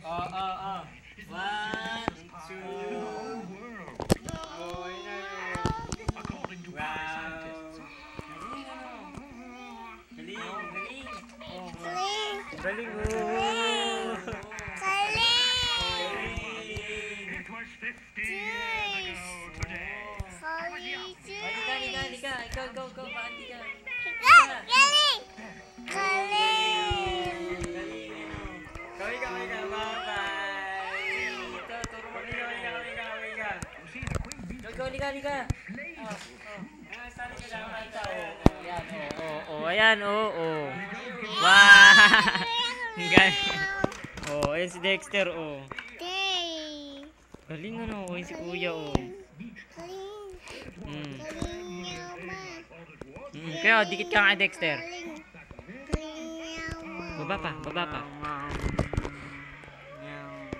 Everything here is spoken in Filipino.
Oh, oh, oh. 1, 2. Oh, yun na yun. Wow. Galing, galing. Oh, galing, oh. Halika. Ikaw, paanti ka. Ikaw, bye-bye. Ito, turo mo. Halika. Halika. Sali ka lang, Marta. Ayan, ayan, Wow! Ayan si Dexter, Galing, ayan si Kuya, Kaya, dikit ka nga, Dexter. Baba pa.